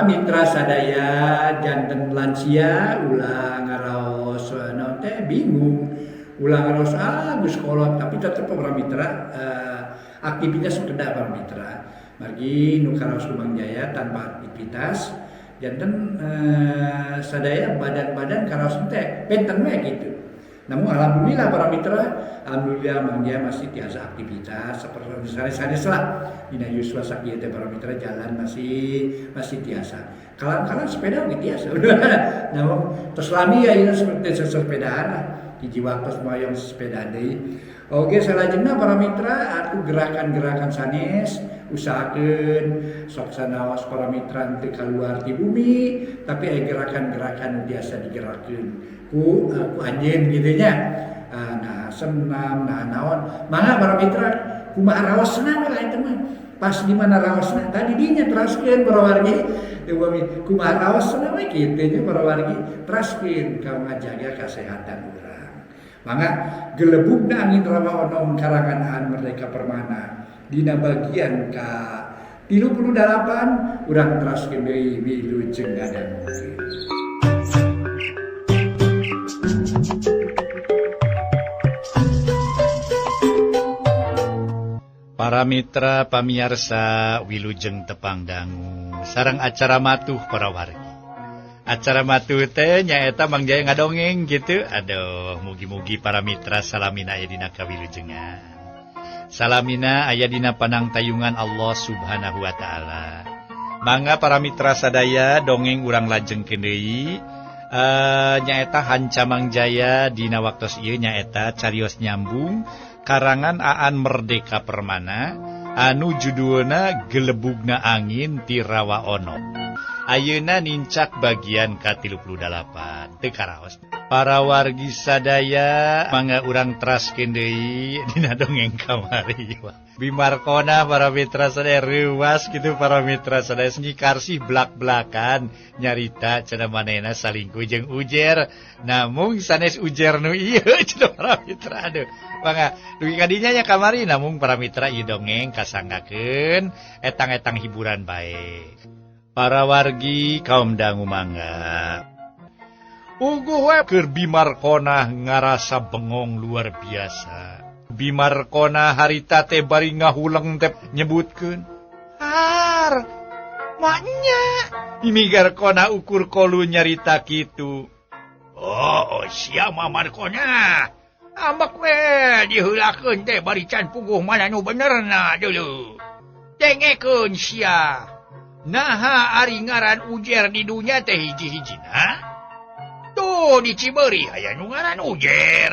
mitra sadaya janten lansia ulah ngaraos naon teh bingung ulah ngaraos geus kolot tapi tetep para mitra aktivitas kedah para mitra margi nu karaos Lumang Jaya tanpa aktivitas janten sadaya badan-badan karaos teh benten we gitu. Namun alhamdulillah para mitra, alhamdulillah Mang Jaya masih tiasa aktivitas seperti sanes lah. Dina yuswa sakieu teh para mitra jalan masih tiasa. Kalan-kalan sepeda ge tiasa. Namun tos lami ayeuna seperti sepedaan lah. Hiji waktos moyong sepeda deui. Oge salajengna para mitra atuh gerakan-gerakan sanes usahakeun sok sanaos para mitra teu kaluar ti bumi tapi aya gerakan-gerakan biasa digerakkeun ku anjeun kitu nya. Nah senam nah naon mangga para mitra kumaha raosna lah eta mah pas di mana raosna tadi dinya teraskeun para wargi kumaha raosna we kitu nya para wargi teraskeun ka ngajaga kesehatan urang. Mangga gelebugna angin rawa onom karangan Merdeka Permana dina bagian ka 38 urang teraskeun deui wilujeng dadang. Para mitra pamiarsa wilujeng tepang dangu sareng acara matuh para wargi. Acara matuh teh nyaeta Mang Jaya ngadongeng gitu. Aduh, mugi-mugi para mitra salamina aya dina kawilujengan. Salamina aya dina panangtayungan Allah Subhanahu wa taala. Mangga para mitra sadaya dongeng urang lajengkeun deui. Nyaeta Hanca Mang Jaya dina waktos ieu nyaeta carios nyambung karangan Aan Merdeka Permana anu judulna Gelebugna Angin ti Rawa Ono. Ayeuna nincak bagian ka-38 teu karaos. Para wargi sadaya mangga urang teraskeun deui dina dongeng kamari. Bimarkona para mitra sadaya reuas kitu para mitra sadaya nyikarsi blak-blakan nyarita cenah manehna salingkuh jeung ujer. Namung sanes ujer nu ieu cenah para mitra aduh. Mangga dugi kadinya nya kamari namung para mitra ieu dongeng kasanggakeun etang-etang hiburan bae. Para wargi kaum dangu mangga. Uguh we keur Bimarkona ngarasa bengong luar biasa. Bimarkona harita teh bari ngahuleng teh nyebutkeun, "Har, maknya." Bimarkona ukur kolu nyarita kitu. "Oh, sia Markona. Ambak we diheulakeun teh bari can puguh mana nu benerna dulu. Dengekeun sia. Naha ari ngaran ujer di dunya teh hiji-hijina? Tuh di Cibeuri aya nu ngaran ujer.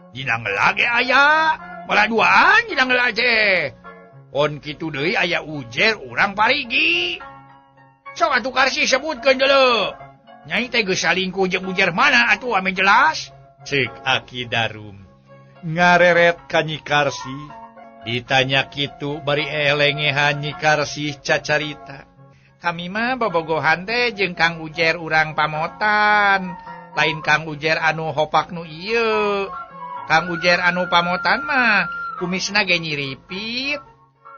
Dina ngelage aya, malah duaan dina ngelage. On kitu deui aya ujer urang parigi. Sok atuh karsi sebutkeun deuleu. Nyai teh geus salingkuh jeung ujer mana atuh ame jelas?" Ceuk Aki Darum. Ngareret ka Nyi Karsi. Ditanya kitu bari elengehan Nyi Karsi cacarita. "Kami mah bobogohan teh jeung Kang Ujer urang pamotan. Lain Kang Ujer anu hopak nu ieu. Kang Ujer anu pamotan mah kumisna ge nyiripit,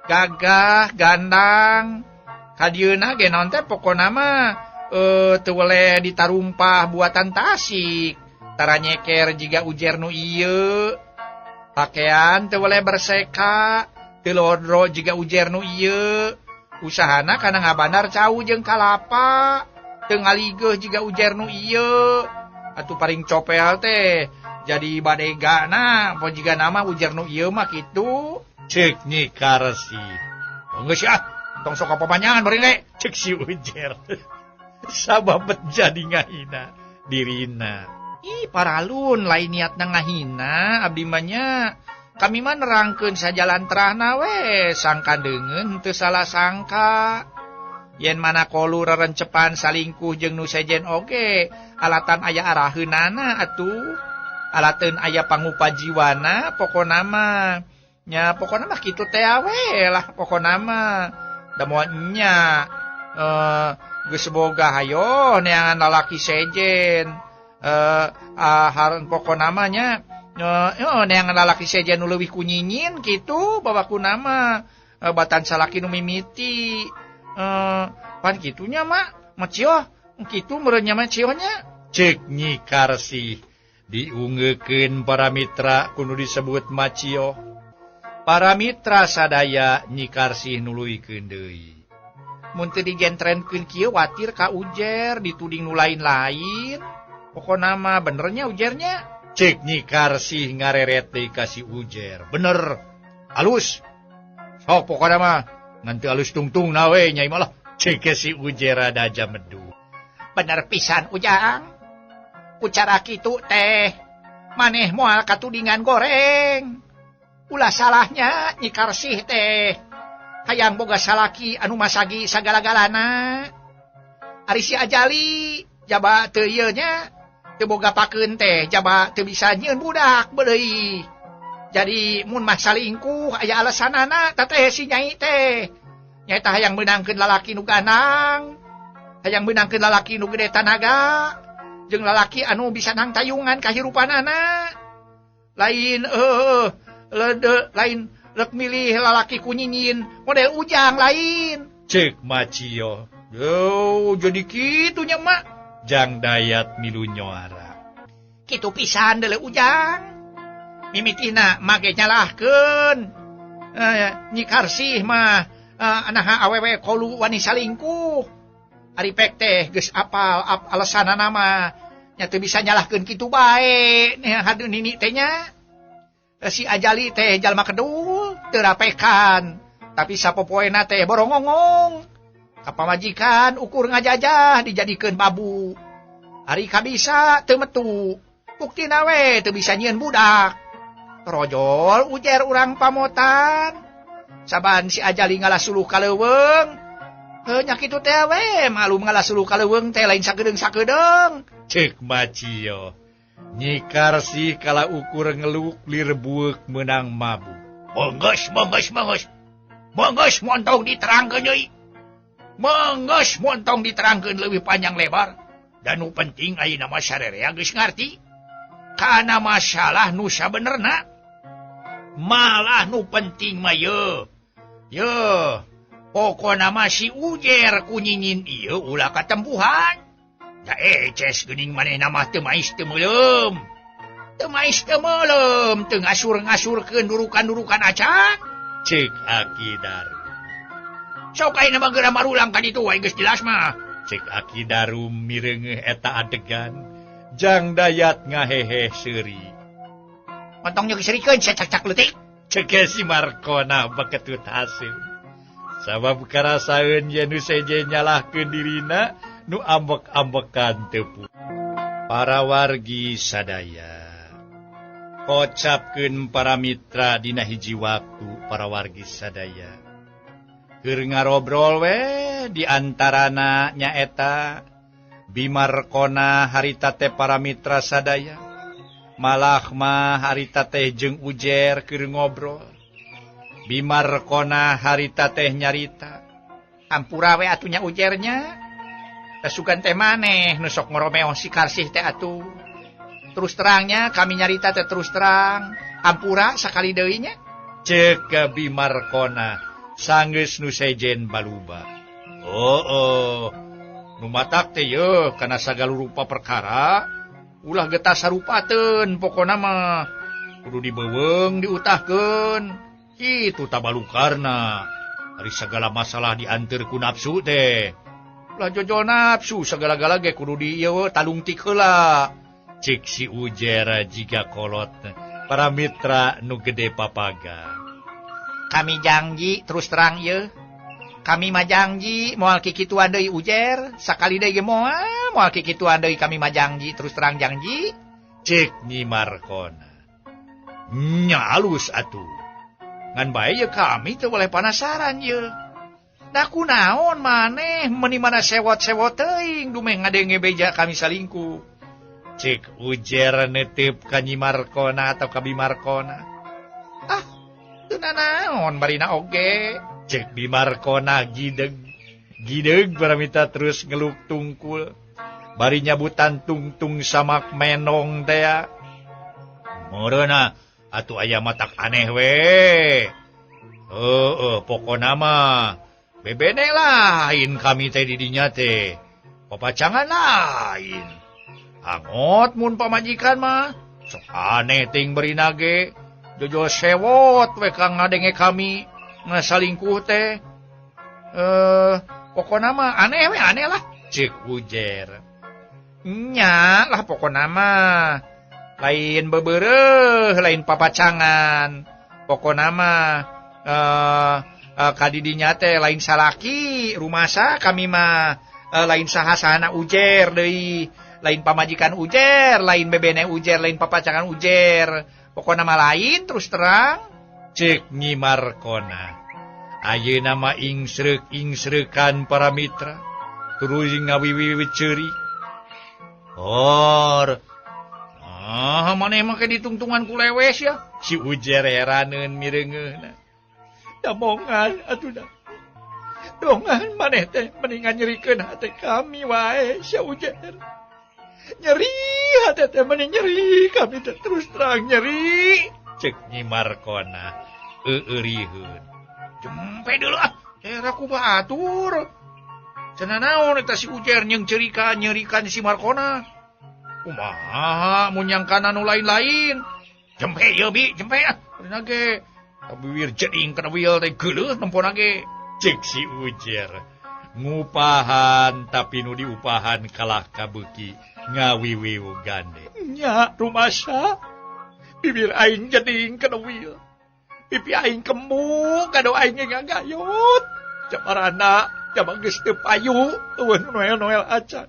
gagah, gandang. Kadieuna ge naon teh pokona mah teu weleh ditarumpah buatan tasik. Tara nyeker jiga Ujer nu ieu. Pakean teu weleh berseka, teu lodro jiga Ujer nu ieu. Usahana kana ngabandar cau jeung kalapa, teu ngaligeuh jiga Ujer nu ieu. Atuh paring copel teh jadi badegana poe jiga nama ujar nu ieu mah kitu." Ceuk Nyi Karsi. "Geus ya, tong sok papanjangan bari le," ceuk si ujer. Sababet jadi ngahina dirina. "Ih, paralun lain niatna ngahina abdi mah nya. Kami mah nerangkeun sajalan terahna we, sangka deungeun teu salah sangka. Yen mana kolu rerencepan salingkuh jeung nu sejen oge, alatan aya araheunana atuh. Alateun aya pangupajiwana pokona mah. Nya pokona mah kitu teh we lah pokona mah. Da moal nya geus boga hayo neangan lalaki sejen. Hareun pokona mah nya neangan lalaki sejen nu leuwih kunyinyin kitu babakuna mah. Batan salaki nu mimiti. Pan kitunya mah Macio, kitu merenya macionya. Cek Nyi Karsih diungekeun para mitra kudu disebut Macio. Para mitra sadaya Nyi Karsih nuluykeun deui. Mun teu digentrenkeun kieu watir ka ujer dituding nu lain-lain. Pokona mah benernya ujernya. Cek Nyi Karsih ngareret deui ka si Ujer. Bener. Alus. Sok pokona mah ngan teu alus tungtung na we Nyai malah. Cek si Ujer rada jamedu. Bener pisan Ujang. Ucara kitu teh maneh moal katudingan goreng. Ulah salahnya Nyi Karsih teh hayang boga salaki anu masagi sagala-galana. Ari si Ajali jaba teu ieu nya teu boga pakeun teh jaba teu bisa nyieun budak beuleuy. Jadi mun mah salingkuh aya alasanana teteh si Nyai teh. Nyai teh hayang meunangkeun lalaki nu ganang, hayang meunangkeun lalaki nu gede tanaga, jeung lalaki anu bisa nang tayungan kahirupanana. Lain lain rek milih lalaki kunyinyin model Ujang lain. Cek Macio. Yo, jadi kitu nya mak. Jang Dayat milu nyoara. Kitu pisan deuleu Ujang. Mimitina make nyalahkeun. Nyi Karsih mah anaha awewe kolu wani salingkuh. Ari pek teh geus apal alasanana mah nya teu bisa nyalahkeun kitu bae. Hadeun nini teh nya. Si Ajali teh jalma kedul teu rapekan, tapi sapopoena teh borongongong. Kapamajikan ukur ngajajah dijadikeun babu. Ari kabisa teu metu. Buktina we teu bisa nyieun budak. Rojol ujer urang pamotan. Saban si Ajali ngalasuluh ka leuweung. Nya kitu teh we malum ngalasuluh ka leuweung teh lain sagedeung-sagedeung. Cek Macio. Nyi Karsih kala ukur ngeluk lir bueuk menang mabuk. Mongos montong diterangkeun deui. Mongos montong diterangkeun leuwih panjang lebar. Dan nu penting ayeuna mah sarerea geus ngarti. Kana masalah nu sabenerna. Malah nu penting mah yeuh. Pokona mah si Ujer kunyinyin ieu ulah katempuhan. Da eces geuning manehna mah teu mais teu meulem. Teu ngasur-ngasurkeun durukan-durukan acan. Cek Aki Daru. Sok ayeuna mah geura marulang ka ditu wae geus jelas mah. Cek Aki Daru mireungeuh eta adegan. Jang Dayat ngahehe seuri. Montong nyeusirikeun cacak leutik. Cek si Markona baketut hasil. Sabab karasaeun yen nu seje nyalahkeun dirina nu ambek-ambekan teu. Para wargi sadaya. Kocapkeun para mitra dina hiji waktu para wargi sadaya. Keur ngarobrol we di antarana nyaeta Bimarkona harita teh para mitra sadaya. Malah mah harita teh jeung Ujer keur ngobrol. Bimarkona harita teh nyarita. Ampura we atunya Ujernya. Tesugan teh maneh nu sok ngoromeo si Karsih teh atuh. Terus terangnya kami nyarita teh terus terang. Ampura sakali deui nya. Ceuk Bimarkona sanggeus nu sejen baluba. Nu matak teh yeuh kana sagala rupa perkara ulah getah sarupateun pokona mah kudu dibeuweung diutahkeun. Kitu tabalukarna. Ari sagala masalah dianteur ku nafsu teh. Ulah jojo nafsu sagala-gala ge kudu di ieu talungtik heula. Cek si Ujer jiga kolot para mitra nu gede papaga. Kami janji terus terang ieu. Kami mah janji moal kikituan deui Ujer, sakali deui ge moal kikituan deui kami mah janji terus terang janji. Cek Nyi Markona. Nya alus atuh. Ngan bae ye kami teu boleh panasaran ye. Da kunaon maneh meuni mana sewot-sewot teuing dumeh ngadenge beja kami salingkuh. Cek Ujer netep ka Nyi Markona atau ka Bimarkona. Ah, teu nanaon barina oge. Cek Bimarkona gideg paramita terus ngeluk tungkul. Bari nyabutan tungtung samak menong teh. Moreuna atuh aya matak aneh we. Pokona mah bebene lain kami teh di dinya teh. papacangan lain. Angot mun pamajikan mah, sok aneh ting berinage, jojo sewot we kang ngadenge kami ngasalingkuh teh. Pokona mah aneh we aneh lah, cek Ujer. Nya lah pokona mah lain bebereuh, lain papacangan. Pokona mah kadidinya teh lain salaki, rumasa kami mah lain sahasana Ujer deui, lain pamajikan Ujer, lain bebene Ujer, lain papacangan Ujer. Pokona mah lain terus terang. Cek Nyi Markona. Ayeuna mah ingsrek-ingsrekan para mitra. Terus ngawiwiwi ceuri. Maneh mah ke ditungtungan ku lewes ya. Si Ujer heraneun mireungeuna. Damongan atuh da. Dongan maneh teh mendingan nyerikeun hate kami wae sia Ujer. Nyeri hate teh mending nyeri, kami teh terus terang nyeri. Cek Nyi Markona euriheun. Jempe dulu era ku batur. Cenah naon eta si Ujer jeung cerika nyerikan si Markona. Kumaha mun nyangkana nu lain-lain. Jempe ieu bi, jempe Dina ge kabiwir jeding kana wil teh geuleuh nempona ge. Cek si Ujer. Ngupahan tapi nu diupahan kalah kabeuki ngawiwiu gande. Nya rumasa bibir aing jeding kana wil. Pipi aing kemu kado aing ngagayut. Jabarana jabang geus teu payu eueun noel-noel acan.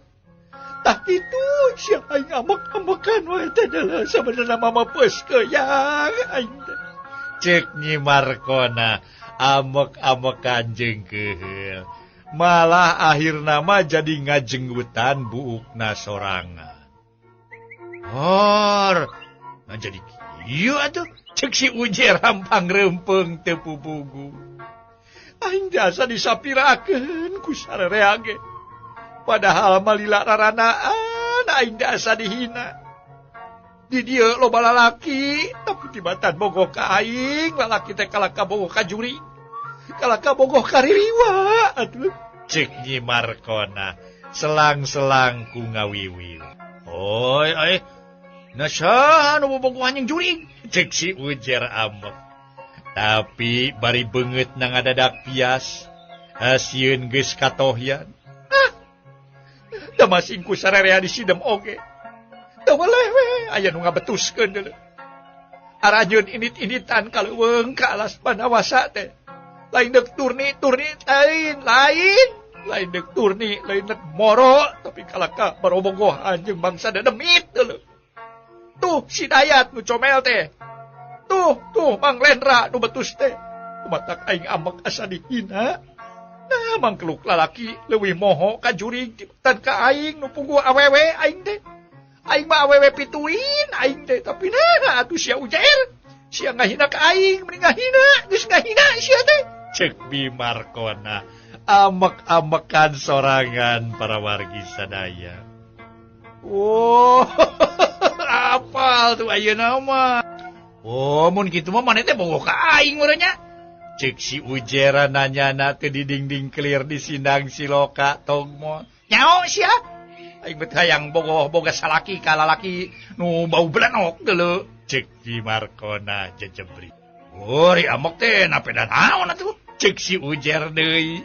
Tah kitu sia aing ambek-ambekan wae teh deuleu sabenerna mamepeus keuyak aing teh. Cek Nyi Markona ambek-ambekan jeung keheul. Malah akhirna mah jadi ngajenggutan buukna sorangan. Nah jadi kieu atuh. Cek si Ujer rampang rempeng teu pupugu. Aing jasa disapirakeun ku sarerea ge. Padahal malila raranaan aing jasa dihina. Di dieu loba lalaki, tapi tibatan bogoh ka aing, lalaki teh kalaka bogoh ka juri. Kalaka bogoh ka ririwa atuh. Cek Nyi Markona selang-selang ku ngawiwiu. Oi, nasaha nu bobogohan jeung jurig? Cek si Ujer ambek. Tapi bari beungeut na ngadadak pias, hasieun geus katohyan. Da masing ku sarerea disidem oge. Da walewe aya nu ngabetuskeun deuleu. Arajeun init-initan kaleuweung ka alas panawasa teh. Lain deuk turni lain deuk turni, lain deuk moro, tapi kalaka barobogohan jeung bangsa dedemit deuleu. Tuh si Dayat nu comel teh. Tuh Mang Lendra nu betus teh. Matak aing ambek asa dihina. Nah, mangkeluk lalaki leuwih moho ka jurig tibatan ka aing nu puguh awewe aing teh. Aing mah awewe pituin aing teh, tapi nah atuh sia Ujer. Sia ngahina ka aing, mending ngahina, geus ngahina sia teh. Cek Bi Markona ambek-ambekan sorangan para wargi sadaya. Apal tuh ayeuna mah. Mun kitu mah maneh teh bogoh ka aing urangnya. Cek si Ujer nanyana teh di dinding kelir di sindang siloka tong moal. Nyaho sia? Aing bet hayang boga salaki ka lalaki nu bau belanok deuleu. Cek Bi Markona jejebri. Ori ambek teh napeda naon atuh? Cek si Ujer deui.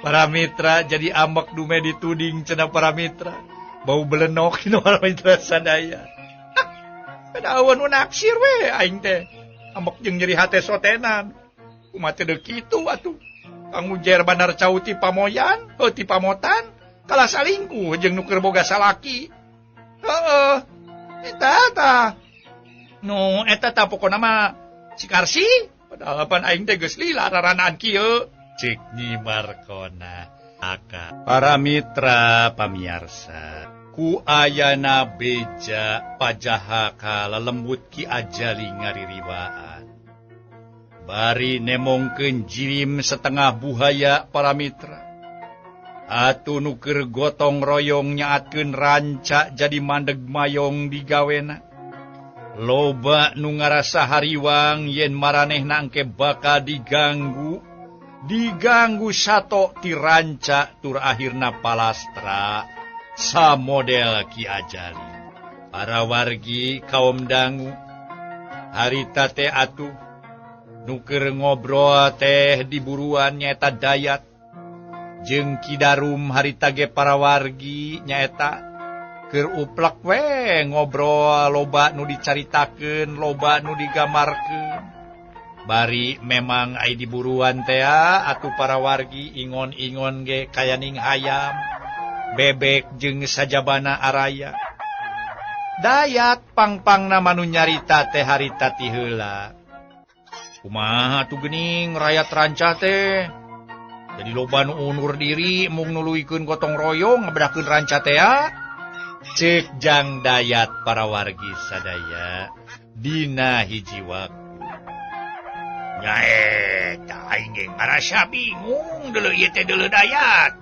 Para mitra jadi ambek dume dituding cenah para mitra. Bau belenok nu para mitra sadaya. Padawan nu naksir we aing teh. Ambek jeung nyeri hate sotenan. Kumaha teh deuk kitu atuh. Kang Ujer bandar cau ti pamoyan, ti pamotan, kalah salingkuh jeung nu keur boga salaki. Heeh. Eta. Nu eta tah pokona mah si Karsi. Padahal pan aing teh geus lila raranaan kieu. Cek Nyi Markona. Aka. Para mitra pamiarsa. Ku ayana beja pajahaka lelembut ki ajali ngaririwaan. Bari nemongkeun jirim setengah buhaya para mitra. Atu nu keur gotong royong nyaatkeun ranca jadi mandeg mayong digawena. Loba nu ngarasa hariwang yen maranehna engke bakal diganggu sato ti ranca tur akhirna palastra sa model Ki Ajali. Para wargi kaum dangu, harita teh atuh nuker ngobrol teh di buruan nyaeta Dayat jeung Ki Darum harita ge para wargi nyaeta keur uplek we ngobrol loba nu dicaritakeun, loba nu digamarkeun. Bari memang ai di buruan teh atuh para wargi ingon-ingon ge kayaning hayam, bebek jeung sajabana araya. Dayat pang-pangna manu nyarita teh harita ti heula. Kumaha tuh geuning rakyat rancah teh? Jadi loba nu undur diri mung nuluikeun gotong royong ngabedakeun rancah teh Cek Jang Dayat para wargi sadaya dina hiji waktu. Nyaeta aing ge ngarasa bingung deuleu ieu teh deuleu Dayat.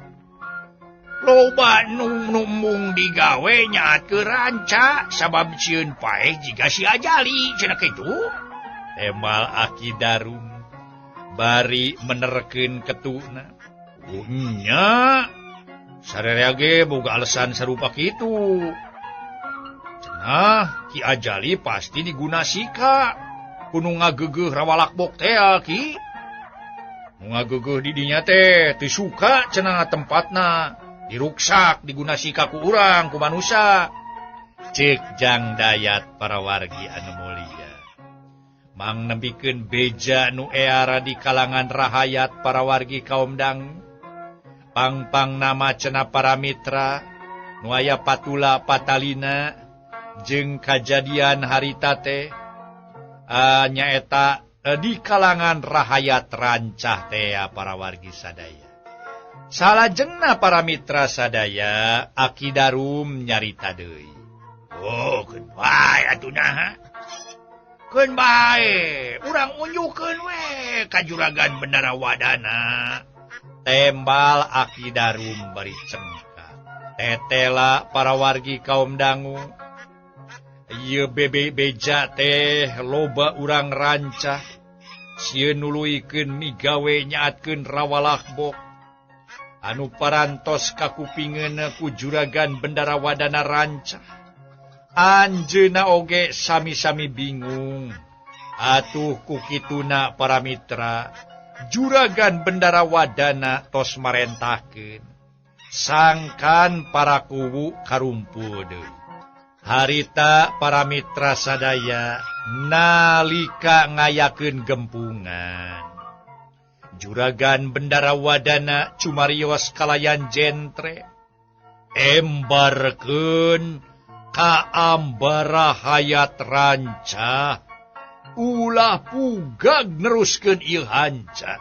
Loba nu mung digawe nyaatkeun ranca sabab cieun paeh jiga si Ajali cenah kitu. Tembal Aki Darum bari menerkeun ketuna. Nya, Sarerea ge boga alesan sarupa kitu. Cenah Ki Ajali pasti digunasika kudu ngageugeuh rawalakbok teh Ki. Nu ngageugeuh di dinya teh teu suka cenah tempatna. Diruksak digunasika ku urang ku manusia. Cek Jang Dayat para wargi anu mulia. Mang nembikeun beja nu eara di kalangan rahayat para wargi kaum dangu. Pang-pang nama cenah para mitra nu aya patula patalina jeung kajadian harita teh nyaeta di kalangan rahayat rancah teh para wargi sadaya. Salajengna para mitra sadaya Aki Darum nyarita deui. oh keun bae atuh naha. Keun bae, urang unjukeun we ka Juragan Bendarawadana. Tembal Aki Darum bari cengka. Tetela para wargi kaum dangu. Ieu bebe beja teh loba urang rancah. Sieun nuluikeun migawe nyaatkeun rawalakbok. Anu parantos kakupingeun ku Juragan Bendarawadana rancah. Anjeunna oge sami-sami bingung. Atuh ku kituna para mitra, Juragan Bendarawadana tos marentahkeun. Sangkan para kuwu karumpul deui. Harita para mitra sadaya nalika ngayakeun gempungan. Juragan Bendarawadana cumarios kalayan jentre embarkeun ka ambara hayat rancah ulah pugag neruskeun ieu hancat.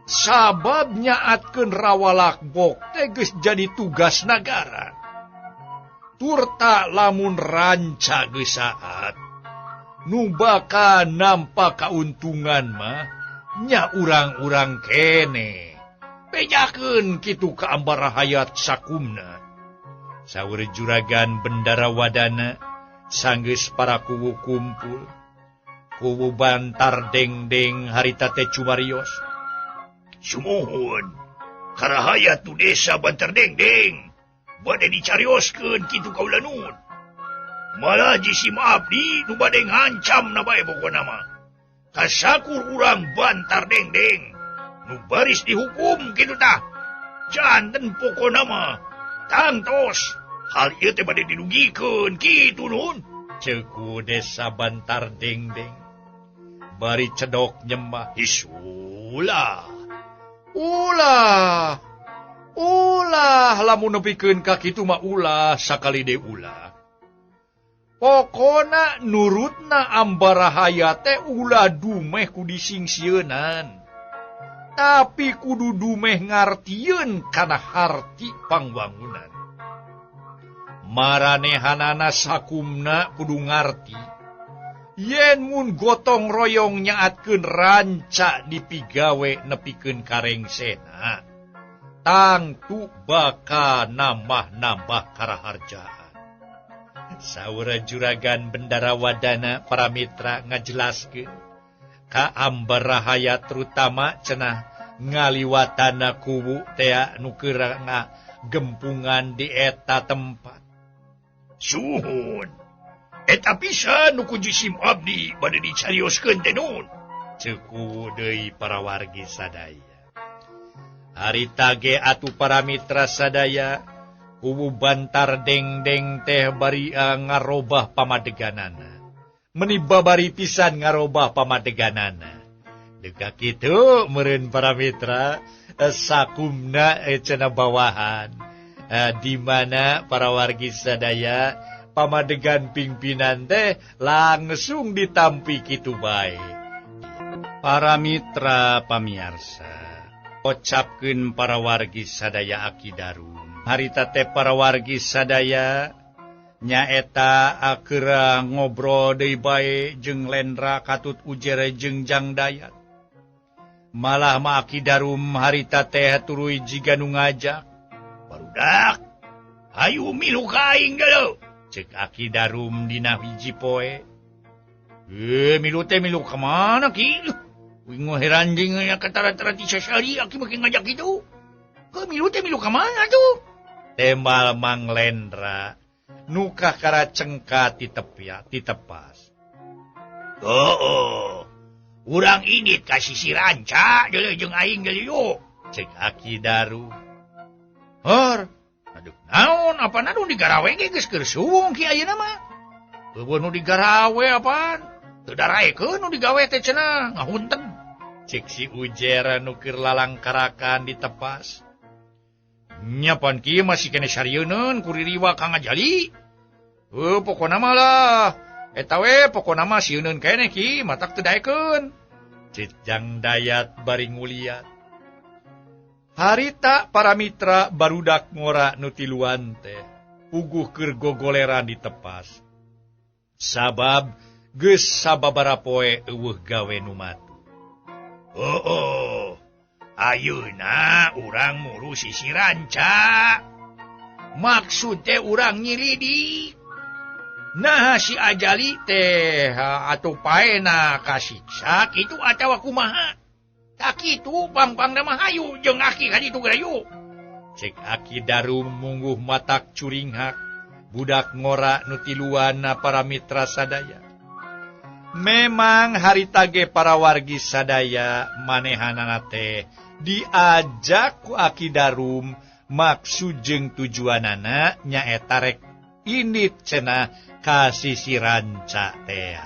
Sabab nyaatkeun rawalakbok teh geus jadi tugas nagara. Turta lamun ranca geus saat nu bakal nampa kauntungan mah nya urang-urang kene. Bejakeun kitu ka ambara hayat sakumna. Saur Juragan Bendarawadana sanggeus para kuwu kumpul. Kuwu Bantar Dengdeng harita teh cumarios. Sumuhun, karahayat tu desa Bantar Dengdeng. Bade dicarioskeun kitu kaulanun. Malah jisim abdi nu bade ngancam na bae pokona mah. Kasakur urang Bantar Dengdeng nu baris dihukum kitu tah. Janten pokona mah tangtos hal ieu teh bade dirugikeun kitu nun. Ceku desa Bantar Dengdeng bari cedok nyembah. Isulah. Ulah lamun nepikeun ka kitu mah ulah sakali deui ulah. Pokona nurutna ambara hayat teh ulah dumeh ku disingsieunan. Tapi kudu dumeh ngartieun kana harti pangwangunan. Maranehanana sakumna kudu ngarti. Yen mun gotong royong nyaatkeun ranca dipigawe nepikeun karengsena. Tangtu bakal nambah-nambah karaharjaan. Saur Juragan Bendarawadana para mitra ngajelaskeun ka ambara hayat terutama cenah ngaliwatana kuwu teh nu keur gempungan di eta tempat. Suhun. Eta pisan nu kudu sim abdi bade dicarioskeun teh nun. Ceku deui para wargi sadaya. Harita ge atuh para mitra sadaya kubu bantar deng-deng teh bari ngarobah pamadeganana. Meniba bari pisan ngarobah pamadeganana. Deka kitu meureun para mitra sakumna cenah bawahan. Di mana para wargi sadaya pamadegan pimpinan teh langsung ditampi kitu bae. Para mitra pamiarsa, ocapkeun para wargi sadaya akidarum. Harita teh para wargi sadaya nyaeta akeura ngobrol deui bae jeung Lendra Katut Ujer jeung Jang Dayat. Malah ma akidarum harita teh turuy jiga nu ngajak. Barudak, ayo milu ka aing deuleu. Cek akidarum dina hiji poe. Milu teh milu ka mana ki? Wingo heranjing aya katara-tara ti sasari aki make ngajak kitu. Milu teh milu ka mana tuh? Tembal Mang Lendra nukah kara cengka ti tepas. Urang init ka sisi ranca deuleu jeung aing deuleu. Cek akidarum. Hor, aduh naon apa nu digarawe ge geus keur suwung ki ayeuna mah. Beubeun nu digarawe apaan? Teu daraekeun nu digawe teh cenah ngahunten. Cek si Ujer nu keur lalangkarakan di tepas. Nyapan kieu masih kene sarieun kuririwa Kang Ajali. Pokona mah lah. Eta we pokona mah sieun kene ki matak teu daekeun. Cek Jang Dayat bari nguliat. Harita para mitra barudak ngora nu tiluan teh puguh keur gogoleran di tepas. Sabab geus sababaraha poe eueuh gawe nu matu. Ayeuna urang muru sisi ranca. Maksud teh urang nyiridik. Nah si Ajali teh atuh paena kasiksa kitu atawa kumaha? Tak kitu pang-pangna mah hayu jeung aki ka ditu gerayu. Cek Aki Darum mungguh matak curinghak budak ngora nu tiluan para mitra sadaya. Memang harita ge para wargi sadaya manehanana teh diajak ku Aki Darum maksud jeung tujuanana nyaeta rek init cenah ka sisi ranca teh.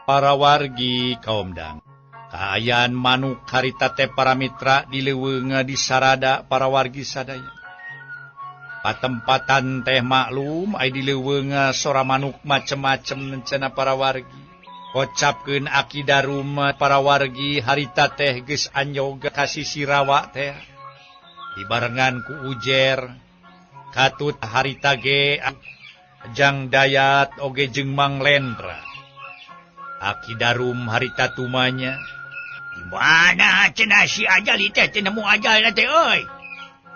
Para wargi kaum dang kaayaan manuk harita teh para mitra dileuweung di sarada para wargi sadaya. Patempatan teh maklum ai dileuweung sora manuk macem-macem cenah para wargi. Kocapkeun Aki Darum para wargi harita teh geus anjog ka sisi rawa teh. Dibarengan ku Ujer, Katut harita ge Jang Dayat oge jeung Mang Lendra. Aki Darum harita tumanya. Dimana cenah si Ajali teh cenah mu ajalna teh euy.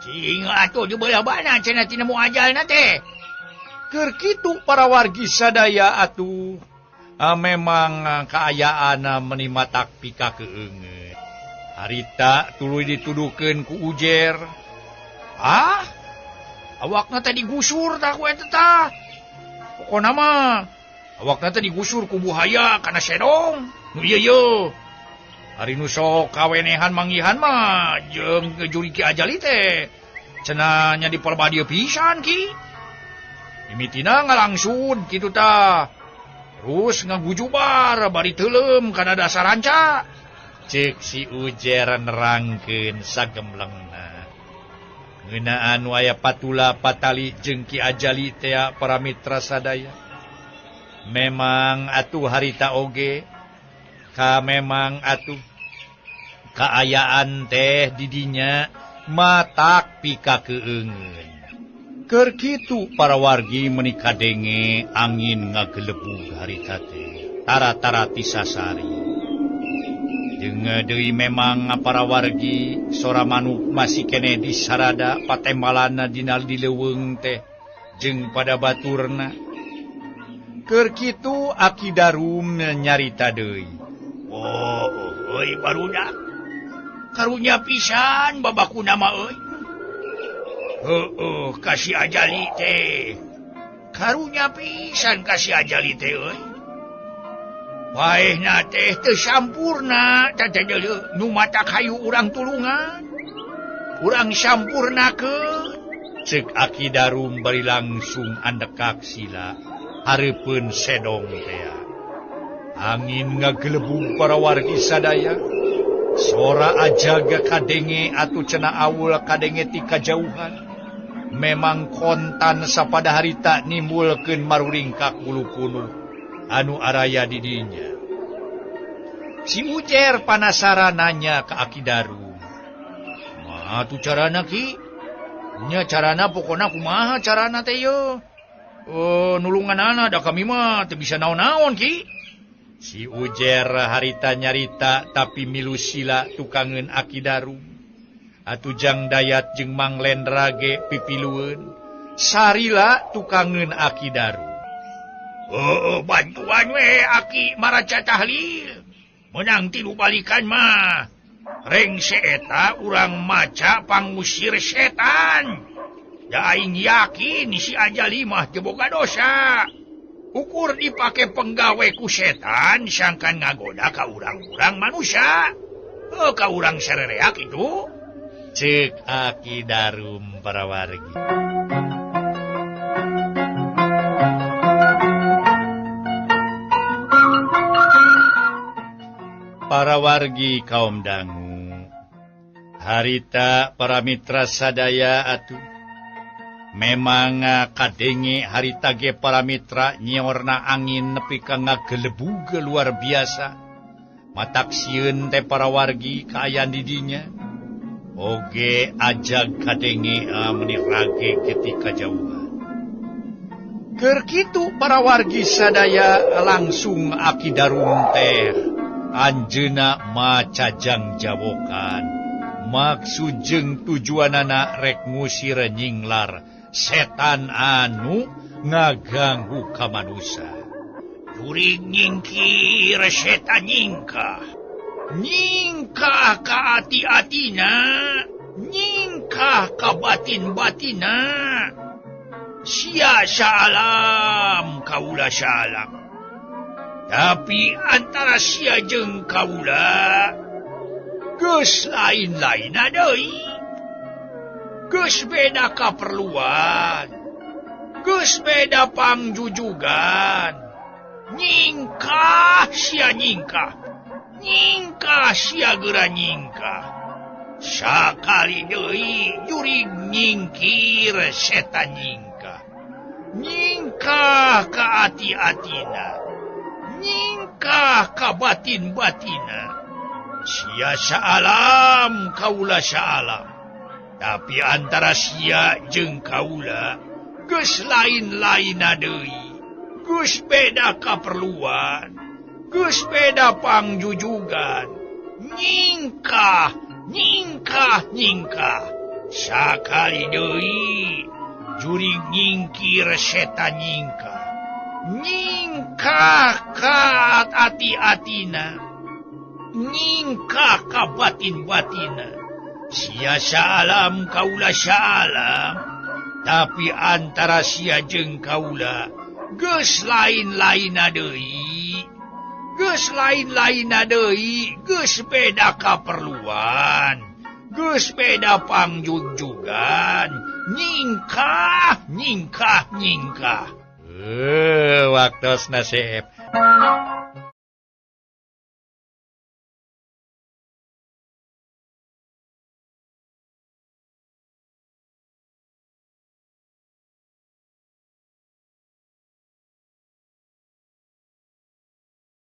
Cing atuh di belah mana cenah tina mu ajalna teh. Keur kitu para wargi sadaya atuh memang kaayaan menimatak pika keungeut. Harita tuluy dituduhkeun ku Ujer. Awakna teh digusur tah ku eta tah. Pokona mah awakna teh digusur ku buhaya kana sedong. Nu ieu. Hari nu sok kawenehan manggihan mah jeung juri Ki Ajali teh cenah nya diperbadieu pisan ki. Mimitina ngalangsung kitu tah. Terus ngagujubar bari teuleum kana dasar ranca. Cek si Ujer nerangkeun sagemlengna. Ngeunaan aya patula patali jeung Ki Ajali teh para mitra sadaya. Memang atuh harita oge memang atuh kaayaan teh didinya matak pika keungeun. Keur kitu para wargi menika denge angin ngagelebug harita teh tara-tara ti sasari. Jeung deui memang para wargi sora manuk masih kene di sarada patembalanna dina dileuweung teh jeung pada baturna. Keur kitu Aki Darum nyarita deui. Euy barudak. Karunya pisan babakuna mah euy. Kasih ajali teh. Karunya pisan kasih ajali teh euy. Paehna teh teu sampurna, nu mata kayu urang tulungan. Urang sampurnakeun. Cek Aki Darum bari langsung andekak sila hareupeun sedong teh. Angin ngagelebung para wargi sadaya. Sora ajaga kadenge atuh cenah awul kadenge ti kajauhan. Memang kontan sapada harita nimbulkeun maruringkak bulu kunuh anu araya di dinya. Si Ujer panasaran nanya ke Aki Darum. Kumaha tu carana ki? Nya carana pokona kumaha carana teh yo? Nulunganana da kami mah teu bisa naon-naon ki. Si Ujer harita nyarita tapi milu sila tukangeun Aki Darum. Atujang Dayat jeung Mang Lendra ge pipilueun. Sarila tukangeun Aki Darum. Bantuan we Aki maraca tahlil. Menang tilu balikan mah. Reng seeta urang maca pangusir setan. Da aing yakin si ajali mah teu boga dosa. Ukur dipake penggawe ku setan sangkan ngagoda ka urang-urang manusia. Ka urang sarereak itu. Cek Aki Darum para wargi. Para wargi kaum dangu, harita para mitra sadaya atuh. Memang kadenge harita ge para mitra nyorna angin nepi ka ngagelebug luar biasa. Mataksieun teh para wargi kaayaan di dinya. Oge ajag kadenge menirage ketika jauhan. Keur kitu para wargi sadaya langsung Aki Darum teh anjeuna macajang jawokan. Maksud jeung tujuanana rek ngusir nyinglar setan anu ngaganggu ka manusia. Jurig nyingkir setan nyingkah. Nyingkah ka ati-atina, nyingkah ka batin-batina. Sia salam, kaula salam. Tapi antara sia jeung kaula, geus lain-lainna deui. Geus beda kaperluan, geus beda pangjujugan. Nyingkah sia nyingkah. Nyingkah sia geura nyingkah. Sakali deui jurig nyingkir setan nyingkah. Nyingkah ka ati-atina. Nyingkah ka batin-batina. Sia saalam kaula saalam. Tapi antara sia jeung kaula geus lain-lainna deui. Geus beda kaperluan. Geus beda pangjujugan. Nyingkah, nyingkah, nyingkah. Sakali deui jurig nyingkir setan nyingkah. Nyingkah ka ati-atina. Nyingkah ka batin-batina. Sia salam kaula salam. Tapi antara sia jeung kaula geus lain-lainna deui. Geus lain-lainna deui, geus beda kaperluan, geus beda pangjujugan. Nyingkah, nyingkah, nyingkah. Waktosna Seep.